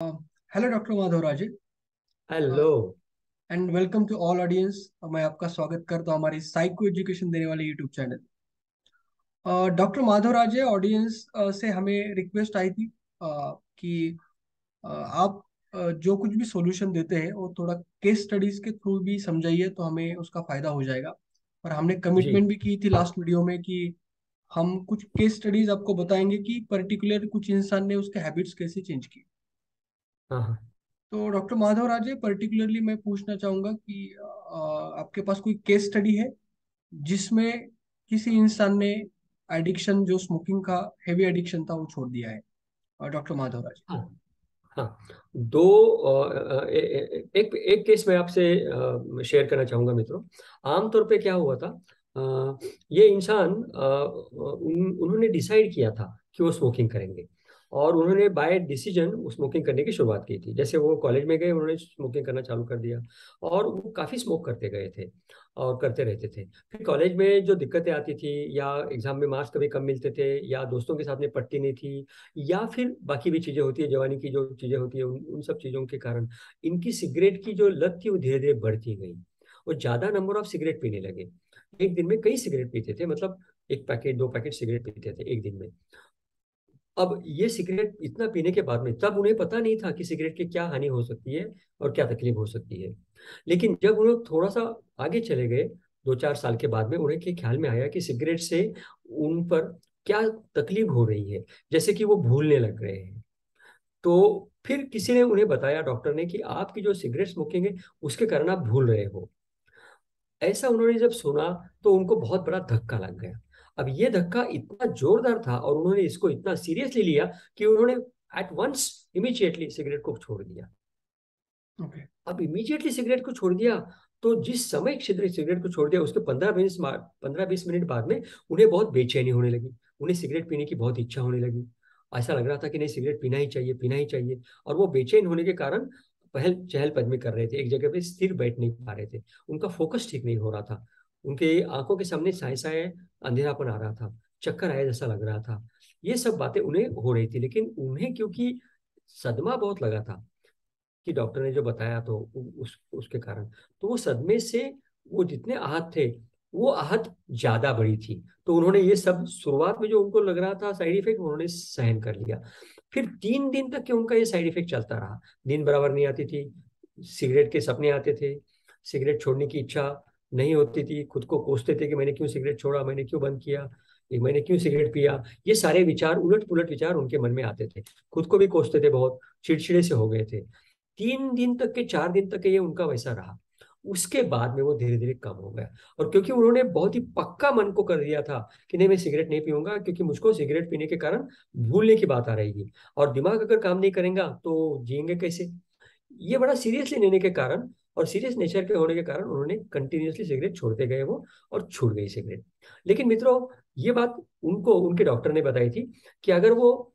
Hello doctor Madhav Raje hello. And welcome to all audience. मैं आपका स्वागत करता हूँ हमारी साइको एजुकेशन देने वाले यूट्यूब चैनल। डॉक्टर माधव राजे, ऑडियंस से हमें रिक्वेस्ट आई थी कि आप जो कुछ भी सॉल्यूशन देते हैं वो थोड़ा केस स्टडीज के थ्रू भी समझाइए तो हमें उसका फायदा हो जाएगा। और हमने जी। कमिटमेंट भी की थी लास्ट वीडियो में कि हम कुछ केस स्टडीज आपको बताएंगे कि पर्टिकुलर कुछ इंसान ने उसके हैबिट्स कैसे चेंज किए। हाँ हाँ। तो डॉक्टर माधव राजे, पर्टिकुलरली मैं पूछना चाहूंगा कि आपके पास कोई केस स्टडी है जिसमें किसी इंसान ने एडिक्शन, जो स्मोकिंग का हेवी एडिक्शन था, वो छोड़ दिया है? डॉक्टर माधव राजे। हाँ हाँ। दो एक एक केस मैं आपसे शेयर करना चाहूंगा मित्रों। आमतौर पे क्या हुआ था, ये इंसान उन्होंने डिसाइड किया था कि वो स्मोकिंग करेंगे, और उन्होंने बाय डिसीजन स्मोकिंग करने की शुरुआत की थी। जैसे वो कॉलेज में गए, उन्होंने स्मोकिंग करना चालू कर दिया, और वो काफी स्मोक करते गए थे और करते रहते थे। फिर कॉलेज में जो दिक्कतें आती थी, या एग्जाम में मार्क्स कभी कम मिलते थे, या दोस्तों के साथ में पढ़ती नहीं थी, या फिर बाकी भी चीजें होती है, जवानी की जो चीजें होती है, उन सब चीजों के कारण इनकी सिगरेट की जो लत थी वो धीरे धीरे बढ़ती गई, और ज्यादा नंबर ऑफ सिगरेट पीने लगे। एक दिन में कई सिगरेट पीते थे, मतलब एक पैकेट दो पैकेट सिगरेट पीते थे एक दिन में। अब ये सिगरेट इतना पीने के बाद में, तब उन्हें पता नहीं था कि सिगरेट की क्या हानि हो सकती है और क्या तकलीफ हो सकती है। लेकिन जब उन्हें थोड़ा सा आगे चले गए, 2-4 साल के बाद में उन्हें के ख्याल में आया कि सिगरेट से उन पर क्या तकलीफ हो रही है, जैसे कि वो भूलने लग रहे हैं। तो फिर किसी ने उन्हें बताया, डॉक्टर ने, कि आपकी जो सिगरेट स्मोकिंग है उसके कारण आप भूल रहे हो। ऐसा उन्होंने जब सुना तो उनको बहुत बड़ा धक्का लग गया। अब ये धक्का इतना जोरदार था और उन्होंने इसको इतना सीरियसली लिया कि उन्होंने एट वंस इमीडिएटली सिगरेट को छोड़ दिया। ओके। अब इमीडिएटली सिगरेट को छोड़ दिया, तो जिस समय सिगरेट को छोड़ दिया उसके 15-20 मिनट बाद में उन्हें बहुत बेचैनी होने लगी। उन्हें सिगरेट पीने की बहुत इच्छा होने लगी। ऐसा लग रहा था कि नहीं, सिगरेट पीना ही चाहिए, पीना ही चाहिए। और वो बेचैन होने के कारण पहल चहल कदमी कर रहे थे, एक जगह पे स्थिर बैठ नहीं पा रहे थे। उनका फोकस ठीक नहीं हो रहा था। उनके आंखों के सामने साए साए अंधेरापन आ रहा था, चक्कर आया जैसा लग रहा था। ये सब बातें उन्हें हो रही थी, लेकिन उन्हें क्योंकि सदमा बहुत लगा था कि डॉक्टर ने जो बताया, तो उसके कारण, तो वो सदमे से वो जितने आहत थे, वो आहत ज्यादा बड़ी थी। तो उन्होंने ये सब शुरुआत में जो उनको लग रहा था साइड इफेक्ट, उन्होंने सहन कर लिया। फिर 3 दिन तक के उनका ये साइड इफेक्ट चलता रहा। दिन बराबर नहीं आती थी, सिगरेट के सपने आते थे, सिगरेट छोड़ने की इच्छा नहीं होती थी, खुद को कोसते थे कि मैंने क्यों सिगरेट छोड़ा, मैंने क्यों बंद किया, ये मैंने क्यों सिगरेट पिया। ये सारे विचार, उलट पुलट विचार उनके मन में आते थे। खुद को भी कोसते थे, बहुत चिड़चिड़े से हो गए थे। 3 दिन तक के, 4 दिन तक के ये उनका वैसा रहा। उसके बाद में वो धीरे धीरे कम हो गया। और क्योंकि उन्होंने बहुत ही पक्का मन को कर दिया था कि नहीं, मैं सिगरेट नहीं पीऊंगा, क्योंकि मुझको सिगरेट पीने के कारण भूलने की बात आ रही है, और दिमाग अगर काम नहीं करेगा तो जिएंगे कैसे। ये बड़ा सीरियसली लेने के कारण और सीरियस नेचर के होने के कारण उन्होंने कंटिन्यूअसली सिगरेट छोड़ते गए वो, और छूट गई सिगरेट। लेकिन मित्रों, ये बात उनको उनके डॉक्टर ने बताई थी कि अगर वो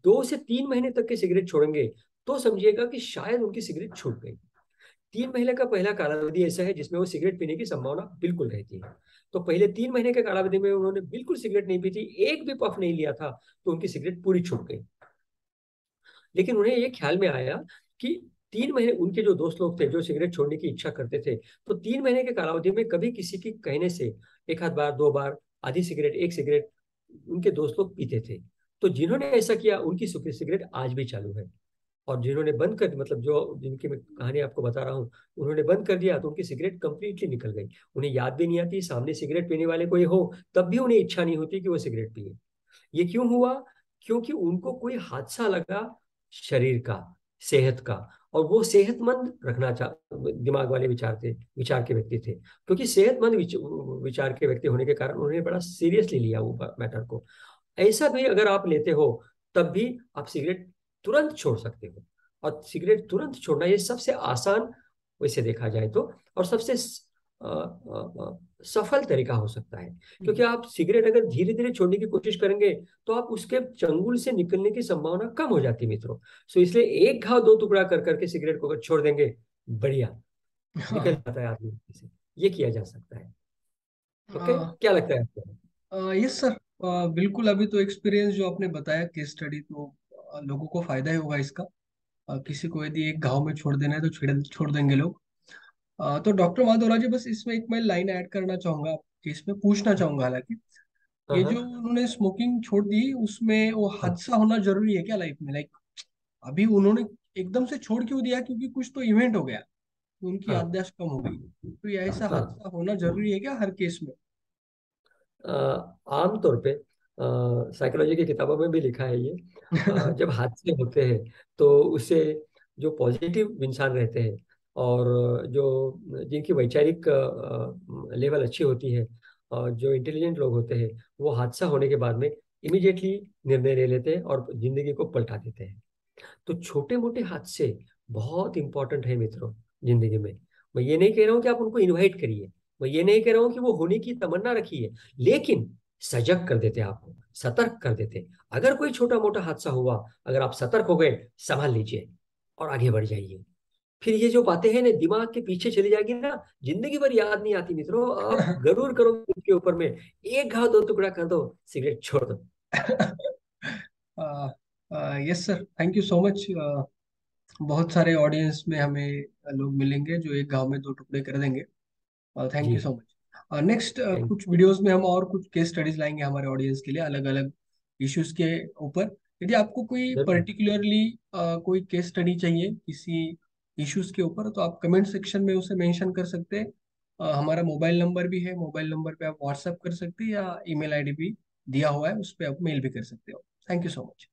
2 से 3 महीने तक के सिगरेट छोड़ेंगे तो समझिएगा कि शायद उनकी सिगरेट छूट गई। 3 महीने का पहला कालावधि ऐसा है जिसमें वो सिगरेट पीने की संभावना बिल्कुल रहती है। तो पहले 3 महीने के कालावधि में उन्होंने बिल्कुल सिगरेट नहीं पी थी, एक भी पफ नहीं लिया था, तो उनकी सिगरेट पूरी छूट गई। लेकिन उन्हें ये ख्याल में आया कि 3 महीने, उनके जो दोस्त लोग थे जो सिगरेट छोड़ने की इच्छा करते थे, तो 3 महीने के कालावधि में कभी किसी के कहने से एक आध बार, 2 बार, आधी सिगरेट, एक सिगरेट उनके दोस्त लोग पीते थे। तो जिन्होंने ऐसा किया उनकी सिगरेट आज भी चालू है। और जिन्होंने बंद कर, मतलब जो जिनकी मैं कहानी आपको बता रहा हूँ, उन्होंने बंद कर दिया तो उनकी सिगरेट कंप्लीटली निकल गई। उन्हें याद भी नहीं आती, सामने सिगरेट पीने वाले कोई हो तब भी उन्हें इच्छा नहीं होती कि वो सिगरेट पिए। ये क्यों हुआ? क्योंकि उनको कोई हादसा लगा शरीर का, सेहत का, और वो सेहतमंद रखना चाह, दिमाग वाले विचार के व्यक्ति थे। क्योंकि सेहतमंद विचार के व्यक्ति होने के कारण उन्होंने बड़ा सीरियसली लिया वो मैटर को। ऐसा भी अगर आप लेते हो, तब भी आप सिगरेट तुरंत छोड़ सकते हो। और सिगरेट तुरंत छोड़ना ये सबसे आसान, वैसे देखा जाए तो, और सबसे सफल तरीका हो सकता है। क्योंकि आप सिगरेट अगर धीरे धीरे छोड़ने की कोशिश करेंगे तो आप उसके चंगुल से निकलने की संभावना कम हो जाती है मित्रों। सो इसलिए एक घाव दो टुकड़ा कर करके सिगरेट को अगर छोड़ देंगे, बढ़िया निकल हाँ। जाता है आदमी से। ये किया जा सकता है। ओके, हाँ। क्या लगता है आपको? Yes sir. बिल्कुल, अभी तो एक्सपीरियंस जो आपने बताया केस स्टडी, तो लोगों को फायदा ही होगा इसका। किसी को यदि एक घाव में छोड़ देना है तो छोड़ छोड़ देंगे लोग। तो डॉक्टर माधवराज जी, बस इसमें एक मैं लाइन ऐड करना चाहूंगा आपके, इसमें पूछना चाहूंगा हालांकि, हाँ ये जो हाँ उन्होंने स्मोकिंग छोड़ दी उसमें वो हाँ हादसा होना जरूरी है क्या लाइफ में? लाइक अभी उन्होंने एकदम से छोड़ क्यों दिया? क्योंकि कुछ तो इवेंट हो गया तो उनकी हाँ याददाश्त कम हो गई, तो ये ऐसा हाँ। हादसा होना जरूरी है क्या हर केस में? आमतौर पे साइकोलॉजी की किताबों में भी लिखा है ये। जब हादसे होते हैं तो उससे जो पॉजिटिव इंसान रहते हैं और जो जिनकी वैचारिक लेवल अच्छी होती है और जो इंटेलिजेंट लोग होते हैं, वो हादसा होने के बाद में इमिडिएटली निर्णय ले लेते हैं और जिंदगी को पलटा देते हैं। तो छोटे मोटे हादसे बहुत इंपॉर्टेंट है मित्रों जिंदगी में। मैं ये नहीं कह रहा हूँ कि आप उनको इनवाइट करिए, मैं ये नहीं कह रहा हूँ कि वो होने की तमन्ना रखिए, लेकिन सजग कर देते आपको, सतर्क कर देते। अगर कोई छोटा मोटा हादसा हुआ, अगर आप सतर्क हो गए, संभाल लीजिए और आगे बढ़ जाइए। फिर ये जो बातें हैं ना दिमाग के पीछे चली जाएगी ना, जिंदगी भर याद नहीं आती मित्रों। आप गरूर करो इसके ऊपर में, एक घाव दो टुकड़ा कर दो, सिगरेट छोड़ दो। Yes sir, thank you so much. बहुत सारे ऑडियंस में हमें लोग मिलेंगे जो एक गांव में दो टुकड़े कर देंगे। थैंक जी। You so much. Next thank कुछ वीडियोस में हम और कुछ केस स्टडीज लाएंगे हमारे ऑडियंस के लिए अलग अलग इश्यूज के ऊपर। यदि आपको कोई जरूर। पर्टिकुलरली कोई केस स्टडी चाहिए किसी इश्यूज के ऊपर, तो आप कमेंट सेक्शन में उसे मेंशन कर सकते हैं। हमारा मोबाइल नंबर भी है, मोबाइल नंबर पे आप व्हाट्सएप कर सकते हैं या ईमेल आईडी भी दिया हुआ है, उस पर आप मेल भी कर सकते हो। Thank you so much.